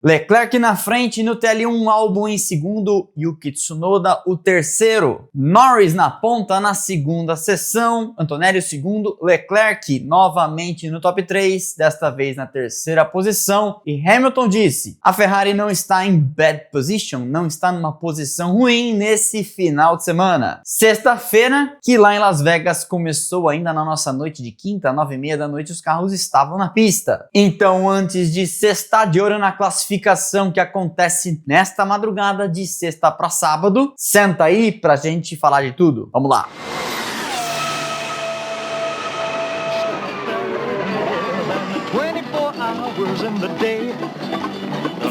Leclerc na frente no TL1, Albon em segundo, Yuki Tsunoda o terceiro. Norris na ponta na segunda sessão, Antonelli o segundo, Leclerc novamente no top 3, desta vez na terceira posição. E Hamilton disse: a Ferrari não está em bad position, não está numa posição ruim nesse final de semana. Sexta-feira, que lá em Las Vegas começou ainda na nossa noite de quinta, 9h30 da noite, os carros estavam na pista. Então, antes de sexta de ouro na classificação que acontece nesta madrugada de sexta para sábado, senta aí pra gente falar de tudo. Vamos lá!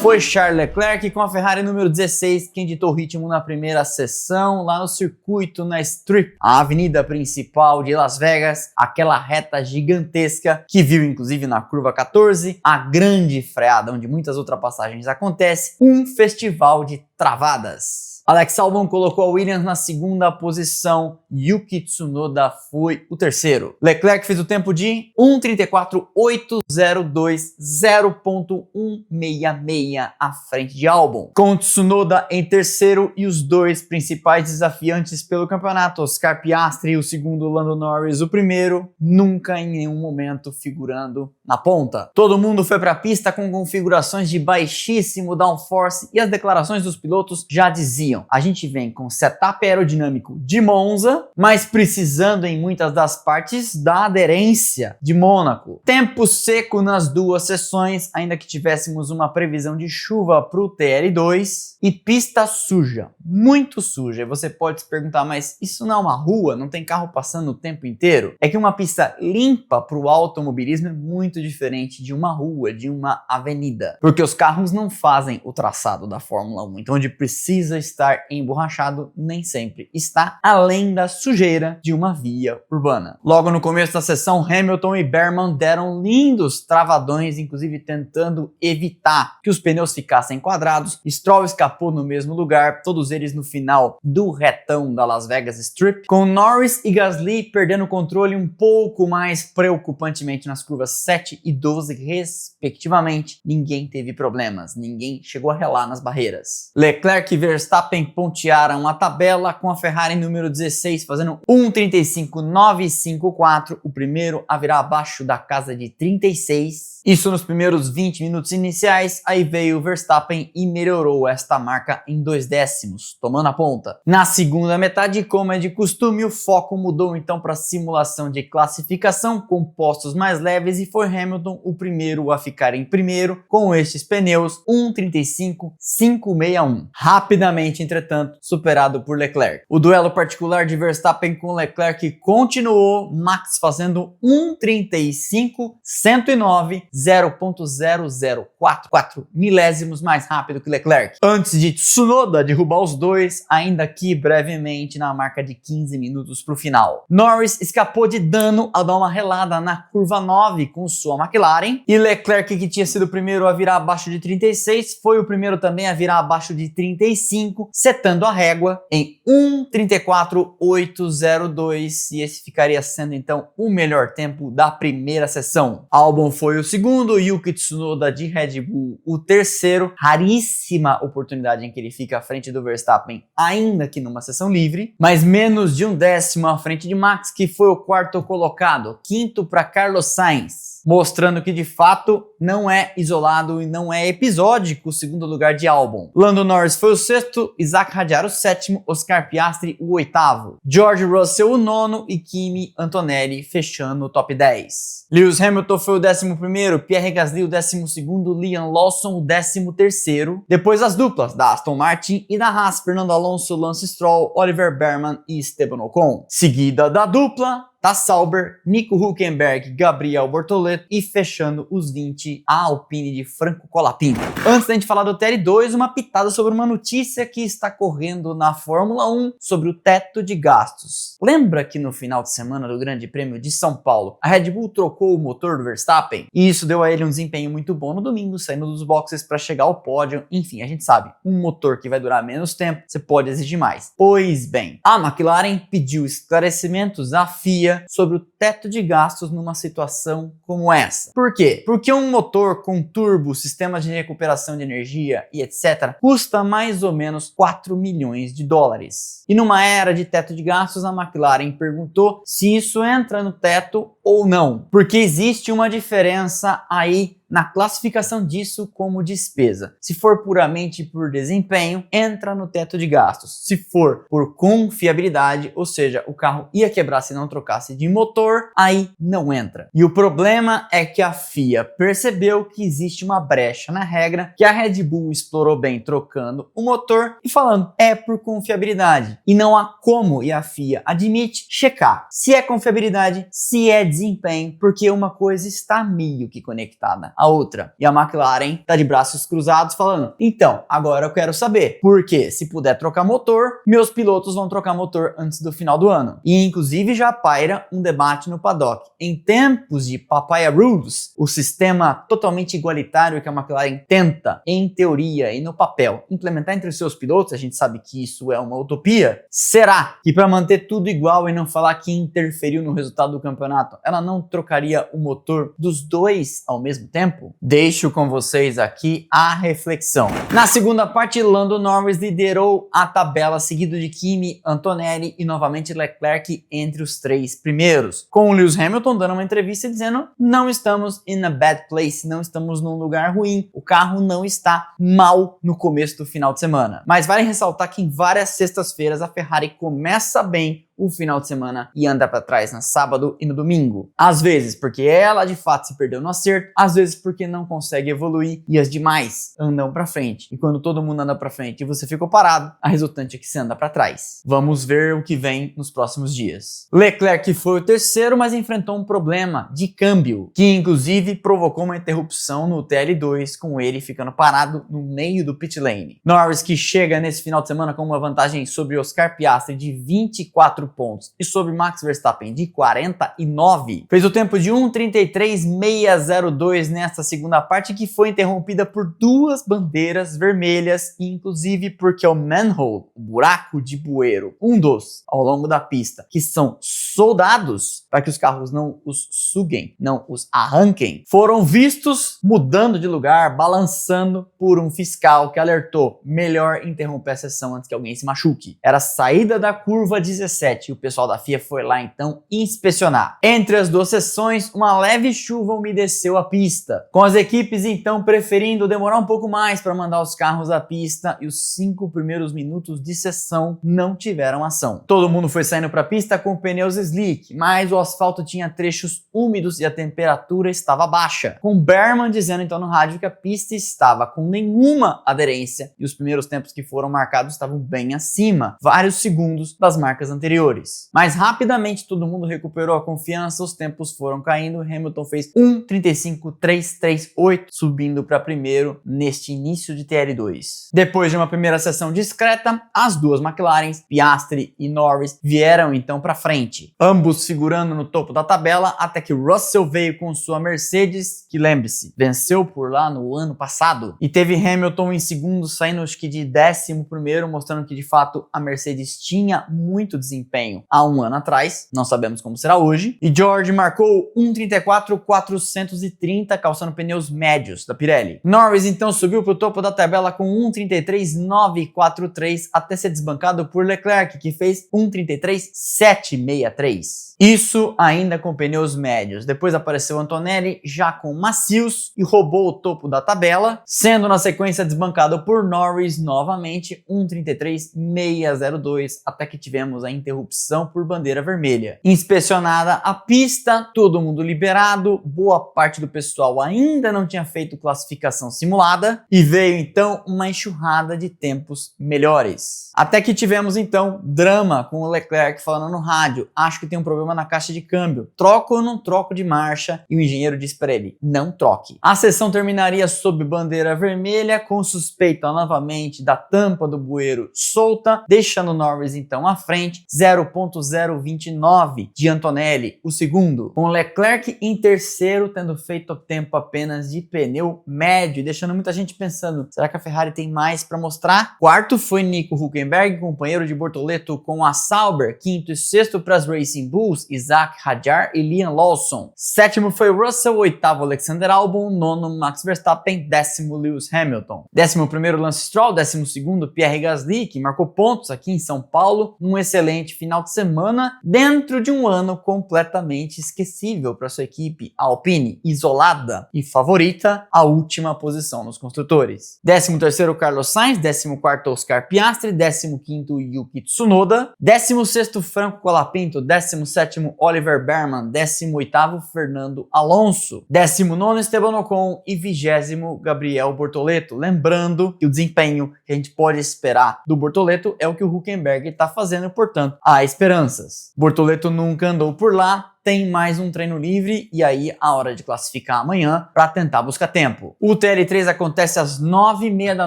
Foi Charles Leclerc com a Ferrari número 16 quem ditou o ritmo na primeira sessão, lá no circuito, na Strip, a avenida principal de Las Vegas, aquela reta gigantesca que viu inclusive na curva 14, a grande freada onde muitas ultrapassagens acontecem, um festival de travadas. Alex Albon colocou a Williams na segunda posição, Yuki Tsunoda foi o terceiro. Leclerc fez o tempo de 1:34.802, 0.166 à frente de Albon. Com Tsunoda em terceiro e os dois principais desafiantes pelo campeonato, Oscar Piastri, o segundo, Lando Norris, o primeiro, nunca em nenhum momento figurando na ponta. Todo mundo foi para a pista com configurações de baixíssimo downforce e as declarações dos pilotos já diziam: a gente vem com setup aerodinâmico de Monza, mas precisando em muitas das partes da aderência de Mônaco. Tempo seco nas duas sessões, ainda que tivéssemos uma previsão de chuva para o TL2, e pista suja, muito suja. E você pode se perguntar, mas isso não é uma rua? Não tem carro passando o tempo inteiro? É que uma pista limpa para o automobilismo é muito diferente de uma rua, de uma avenida, porque os carros não fazem o traçado da Fórmula 1, então onde precisa estar emborrachado nem sempre está, além da sujeira de uma via urbana. Logo no começo da sessão, Hamilton e Berman deram lindos travadões, inclusive tentando evitar que os pneus ficassem quadrados. Stroll escapou no mesmo lugar, todos eles no final do retão da Las Vegas Strip, com Norris e Gasly perdendo o controle um pouco mais preocupantemente nas curvas 7 e 12 respectivamente. Ninguém teve problemas, ninguém chegou a relar nas barreiras. Leclerc e Verstappen pontearam a tabela com a Ferrari número 16 fazendo 1:35.954, o primeiro a virar abaixo da casa de 36. Isso nos primeiros 20 minutos iniciais, aí veio o Verstappen e melhorou esta marca em 2 décimos, tomando a ponta. Na segunda metade, como é de costume, o foco mudou então para simulação de classificação com postos mais leves e foi Hamilton o primeiro a ficar em primeiro com estes pneus 1:35.561. Rapidamente, entretanto, superado por Leclerc. O duelo particular de Verstappen com Leclerc continuou, Max fazendo 1:35.109, 0.0044 milésimos mais rápido que Leclerc, antes de Tsunoda derrubar os dois, ainda aqui brevemente na marca de 15 minutos para o final. Norris escapou de dano ao dar uma relada na curva 9 com sua McLaren, e Leclerc, que tinha sido o primeiro a virar abaixo de 36, foi o primeiro também a virar abaixo de 35, setando a régua em 1:34.802, e esse ficaria sendo então o melhor tempo da primeira sessão. Albon foi o segundo, Yuki Tsunoda de Red Bull o terceiro, raríssima oportunidade em que ele fica à frente do Verstappen, ainda que numa sessão livre, mas menos de 1 décimo à frente de Max, que foi o quarto colocado, quinto para Carlos Sainz, mostrando que de fato não é isolado e não é episódico o segundo lugar de Albon. Lando Norris foi o sexto, Isaac Hadjar o sétimo, Oscar Piastri o oitavo, George Russell o nono e Kimi Antonelli fechando o top 10. Lewis Hamilton foi o 11º, Pierre Gasly o 12º, Liam Lawson o 13º. Depois as duplas da Aston Martin e da Haas, Fernando Alonso, Lance Stroll, Oliver Berman e Esteban Ocon. Seguida da dupla da Sauber, Nico Hülkenberg, Gabriel Bortoleto e fechando os 20, a Alpine de Franco Colapinto. Antes da gente falar do TL2, uma pitada sobre uma notícia que está correndo na Fórmula 1 sobre o teto de gastos. Lembra que no final de semana do Grande Prêmio de São Paulo, a Red Bull trocou o motor do Verstappen? E isso deu a ele um desempenho muito bom no domingo, saindo dos boxes para chegar ao pódio. Enfim, a gente sabe, um motor que vai durar menos tempo, você pode exigir mais. Pois bem, a McLaren pediu esclarecimentos à FIA FIA sobre o teto de gastos numa situação como essa. Por quê? Porque um motor com turbo, sistema de recuperação de energia e etc. custa mais ou menos 4 milhões de dólares. E numa era de teto de gastos, a McLaren perguntou se isso entra no teto ou não, porque existe uma diferença aí na classificação disso como despesa. Se for puramente por desempenho, entra no teto de gastos. Se for por confiabilidade, ou seja, o carro ia quebrar se não trocasse de motor, aí não entra. E o problema é que a FIA percebeu que existe uma brecha na regra que a Red Bull explorou bem trocando o motor e falando é por confiabilidade. E não há como, e a FIA admite, checar se é confiabilidade, se é desempenho, porque uma coisa está meio que conectada a outra. E a McLaren tá de braços cruzados falando, então, agora eu quero saber, porque se puder trocar motor, meus pilotos vão trocar motor antes do final do ano. E inclusive já paira um debate no paddock. Em tempos de Papaya Rules, o sistema totalmente igualitário que a McLaren tenta, em teoria e no papel, implementar entre os seus pilotos, a gente sabe que isso é uma utopia, será que para manter tudo igual e não falar que interferiu no resultado do campeonato, ela não trocaria o motor dos dois ao mesmo tempo? Deixo com vocês aqui a reflexão. Na segunda parte, Lando Norris liderou a tabela, seguido de Kimi, Antonelli e novamente Leclerc entre os três primeiros. Com o Lewis Hamilton dando uma entrevista dizendo não estamos in a bad place, não estamos num lugar ruim, o carro não está mal no começo do final de semana. Mas vale ressaltar que em várias sextas-feiras a Ferrari começa bem o final de semana e anda para trás no sábado e no domingo. Às vezes porque ela de fato se perdeu no acerto, às vezes porque não consegue evoluir e as demais andam para frente. E quando todo mundo anda para frente e você ficou parado, a resultante é que você anda para trás. Vamos ver o que vem nos próximos dias. Leclerc foi o terceiro, mas enfrentou um problema de câmbio, que inclusive provocou uma interrupção no TL2, com ele ficando parado no meio do pit lane. Norris, que chega nesse final de semana com uma vantagem sobre Oscar Piastri de 24 pontos e sobre Max Verstappen de 49, fez o tempo de 1:33.602 nesta segunda parte, que foi interrompida por duas bandeiras vermelhas, inclusive porque o manhole, o buraco de bueiro, um dos ao longo da pista, que são soldados para que os carros não os suguem, não os arranquem, foram vistos mudando de lugar, balançando por um fiscal que alertou: melhor interromper a sessão antes que alguém se machuque. Era a saída da curva 17 e o pessoal da FIA foi lá então inspecionar. Entre as duas sessões, uma leve chuva umedeceu a pista, com as equipes então preferindo demorar um pouco mais para mandar os carros à pista, e os 5 primeiros minutos de sessão não tiveram ação. Todo mundo foi saindo para a pista com pneus slick, mas o asfalto tinha trechos úmidos e a temperatura estava baixa, com Berman dizendo então no rádio que a pista estava com nenhuma aderência e os primeiros tempos que foram marcados estavam bem acima, vários segundos das marcas anteriores. Mas rapidamente todo mundo recuperou a confiança, os tempos foram caindo, Hamilton fez 1:35.338, subindo para primeiro neste início de TL2. Depois de uma primeira sessão discreta, as duas McLarens, Piastri e Norris, vieram então para frente, ambos figurando no topo da tabela, até que Russell veio com sua Mercedes, que lembre-se, venceu por lá no ano passado, e teve Hamilton em segundo, saindo acho que de 11º, mostrando que de fato a Mercedes tinha muito desempenho há um ano atrás, não sabemos como será hoje, e George marcou 1:34.430, calçando pneus médios da Pirelli. Norris então subiu para o topo da tabela com 1:33.943 até ser desbancado por Leclerc, que fez 1:33.763. Isso ainda com pneus médios. Depois apareceu Antonelli já com macios e roubou o topo da tabela, sendo na sequência desbancado por Norris novamente, 1:33.602, até que tivemos a interrupção por bandeira vermelha. Inspecionada a pista, todo mundo liberado, boa parte do pessoal ainda não tinha feito classificação simulada e veio então uma enxurrada de tempos melhores. Até que tivemos então drama com o Leclerc falando no rádio: acho que tem um problema na caixa de câmbio, troco ou não troco de marcha? E o engenheiro disse para ele: não troque. A sessão terminaria sob bandeira vermelha, com suspeita novamente da tampa do bueiro solta, deixando Norris então à frente, 0 0.029 de Antonelli, o segundo, com Leclerc em terceiro, tendo feito tempo apenas de pneu médio, deixando muita gente pensando, será que a Ferrari tem mais para mostrar? Quarto foi Nico Hülkenberg, companheiro de Bortoleto com a Sauber. Quinto e sexto para as Racing Bulls, Isaac Hadjar e Liam Lawson. Sétimo foi Russell, oitavo Alexander Albon, nono Max Verstappen, décimo Lewis Hamilton. 11º Lance Stroll, 12º Pierre Gasly, que marcou pontos aqui em São Paulo, um excelente final de semana, dentro de um ano completamente esquecível para sua equipe Alpine, isolada e favorita à última posição nos construtores. 13º Carlos Sainz, 14º Oscar Piastri, 15º Yuki Tsunoda, 16º Franco Colapinto, 17º Oliver Behrman, 18º Fernando Alonso, 19º Esteban Ocon e 20º Gabriel Bortoleto. Lembrando que o desempenho que a gente pode esperar do Bortoleto é o que o Hülkenberg está fazendo, portanto, há esperanças. Bortoleto nunca andou por lá, tem mais um treino livre e aí a hora de classificar amanhã para tentar buscar tempo. O TL3 acontece às 9h30 da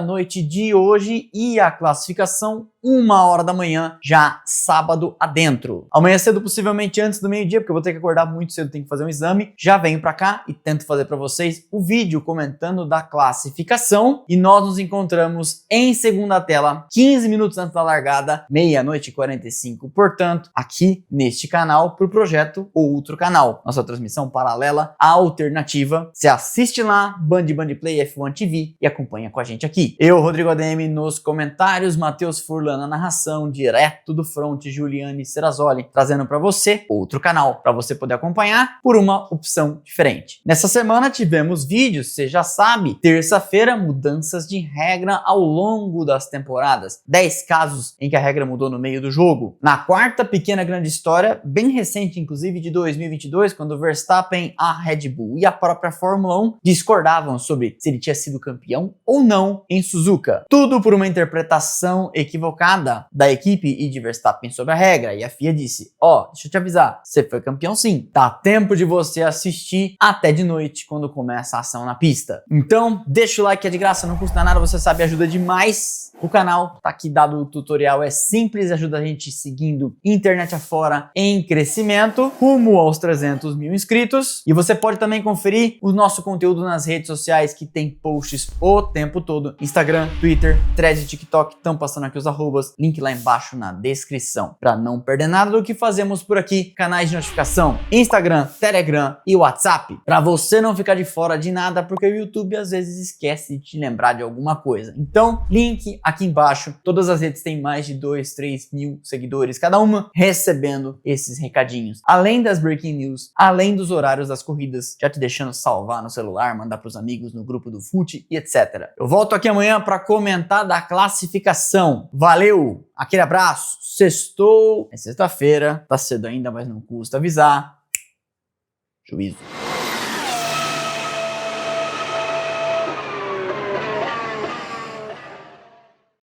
noite de hoje e a classificação 1h da manhã, já sábado adentro. Amanhã cedo, possivelmente antes do meio-dia, porque eu vou ter que acordar muito cedo, tenho que fazer um exame, já venho para cá e tento fazer para vocês o vídeo comentando da classificação e nós nos encontramos em segunda tela, 15 minutos antes da largada, 00h45, portanto, aqui neste canal para o projeto Outro Canal, nossa transmissão paralela alternativa. Você assiste lá, Band Play F1 TV e acompanha com a gente aqui. Eu, Rodrigo ADM, nos comentários, Matheus Furlan na narração, direto do front, Juliane Serrazoli, trazendo para você outro canal, para você poder acompanhar por uma opção diferente. Nessa semana tivemos vídeos, você já sabe, terça-feira, mudanças de regra ao longo das temporadas, 10 casos em que a regra mudou no meio do jogo. Na quarta, pequena grande história, bem recente inclusive de 2022, quando o Verstappen, a Red Bull e a própria Fórmula 1 discordavam sobre se ele tinha sido campeão ou não em Suzuka. Tudo por uma interpretação equivocada da equipe e de Verstappen sobre a regra. E a FIA disse, deixa eu te avisar, você foi campeão sim. Dá tempo de você assistir até de noite, quando começa a ação na pista. Então, deixa o like, é de graça, não custa nada, você sabe, ajuda demais o canal. Tá aqui dado o tutorial, é simples, ajuda a gente seguindo internet afora em crescimento, rumo aos 300 mil inscritos. E você pode também conferir o nosso conteúdo nas redes sociais, que tem posts o tempo todo. Instagram, Twitter, Threads e TikTok, estão passando aqui os arrobas, link lá embaixo na descrição. Para não perder nada do que fazemos por aqui, canais de notificação, Instagram, Telegram e WhatsApp, para você não ficar de fora de nada, porque o YouTube às vezes esquece de te lembrar de alguma coisa. Então, link aqui embaixo, todas as redes têm mais de 2, 3 mil seguidores, cada uma recebendo esses recadinhos. Além das breaking news, além dos horários das corridas, já te deixando salvar no celular, mandar pros amigos no grupo do FUT e etc. Eu volto aqui amanhã para comentar da classificação. Valeu, aquele abraço, sextou, é sexta-feira, tá cedo ainda, mas não custa avisar. Juízo.